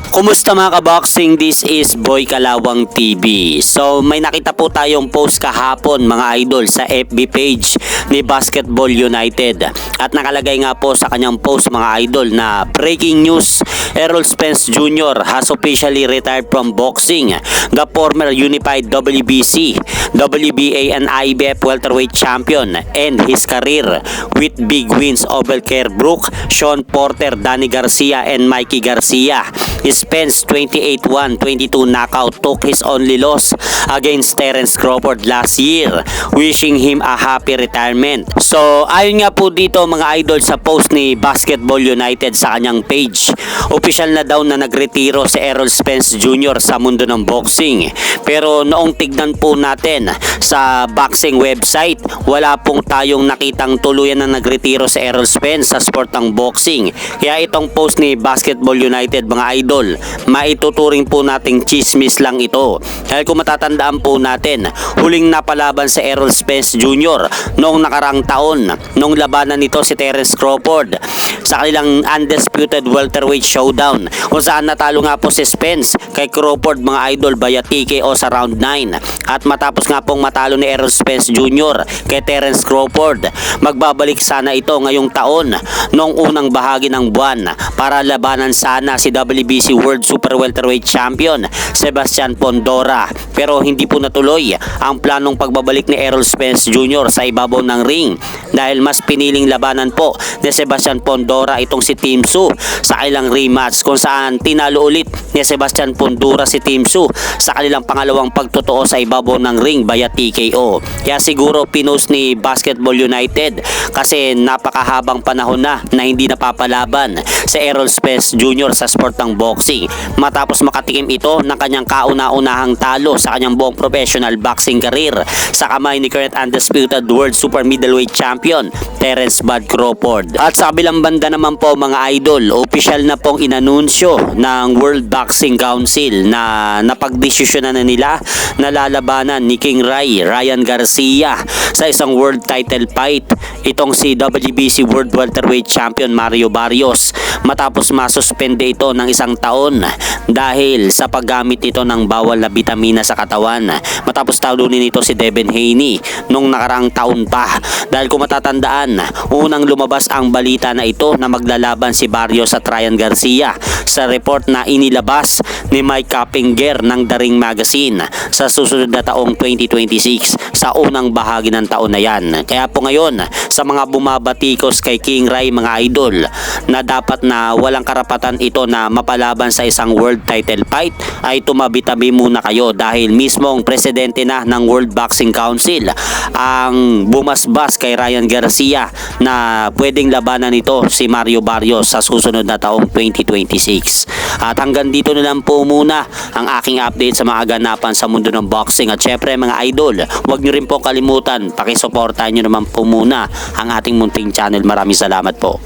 Kumusta mga kaboxing? This is Boy Kalawang TV. So may nakita po tayong post kahapon mga idol sa FB page ni Basketball United. At nakalagay nga po sa kanyang post mga idol na breaking news, Errol Spence Jr. has officially retired from boxing. The former unified WBC, WBA and IBF welterweight champion and his career with big wins over Kerr Brook, Sean Porter, Danny Garcia and Mikey Garcia. Spence 28-1, 22 knockout took his only loss against Terence Crawford last year, wishing him a happy retirement. So ayon nga po dito mga idol sa post ni Basketball United sa kanyang page, official na daw na nagretiro si Errol Spence Jr. sa mundo ng boxing. Pero noong tignan po natin sa boxing website, wala pong tayong nakitang tuluyan na nagretiro si Errol Spence sa sport ng boxing. Kaya itong post ni Basketball United mga idol, maituturing po nating chismis lang ito. Dahil kung matatandaan po natin, huling napalaban sa Errol Spence Jr. noong nakarang taon, nung labanan nito si Terence Crawford sa kanilang undisputed welterweight showdown, kung saan natalo nga po si Spence kay Crawford mga idol via TKO sa round 9. At matapos nga pong matalo ni Errol Spence Jr. kay Terence Crawford, magbabalik sana ito ngayong taon noong unang bahagi ng buwan para labanan sana si WBC World Super Welterweight Champion Sebastian Pondora. Pero hindi po natuloy ang planong pagbabalik ni Errol Spence Jr. sa ibabaw ng ring dahil mas piniling labanan po ni Sebastian Pondora itong si Tim Tszyu sa kanilang rematch, kung saan tinalo ulit ni Sebastian Pondora si Tim Tszyu sa kanilang pangalawang pagtotoo sa ibabaw ng ring via TKO. Kaya siguro pinost ni Basketball United kasi napakahabang panahon na hindi napapalaban si Errol Spence Jr. sa sport ng boxing matapos makatikim ito ng kanyang kauna-unahang talo sa kanyang buong professional boxing career sa kamay ni current undisputed world super middleweight champion Terence Bud Crawford. At sa kabilang banda naman po mga idol, official na pong inanunsyo ng World Boxing Council na napagdesisyonan na nila na lalabanan ni King Ryan Garcia sa isang world title fight itong si WBC World Welterweight Champion Mario Barrios matapos masuspende ito ng isang taon dahil sa paggamit ito ng bawal na bitamina sa katawan matapos talunin ito si Devin Haney nung nakaraang taon pa. Dahil kung matatandaan, unang lumabas ang balita na ito na maglalaban si Barrios at Ryan Garcia sa report na inilabas ni Mike Kappinger ng The Ring Magazine sa susunod na taong 2026 sa unang bahagi ng taon na yan. Kaya po ngayon sa mga bumabatikos kay King Ray mga idol na dapat na walang karapatan ito na mapalaban sa isang world title fight, ay tumabi-tabi muna kayo dahil mismong presidente na ng World Boxing Council ang bumasbas kay Ryan Garcia na pwedeng labanan ito si Mario Barrios sa susunod na taong 2026. At hanggang dito na lang po muna ang aking update sa mga ganapan sa mundo ng boxing. At syempre mga idol, huwag nyo rin po kalimutan, pakisuportahan nyo naman po muna ang ating munting channel. Maraming salamat po.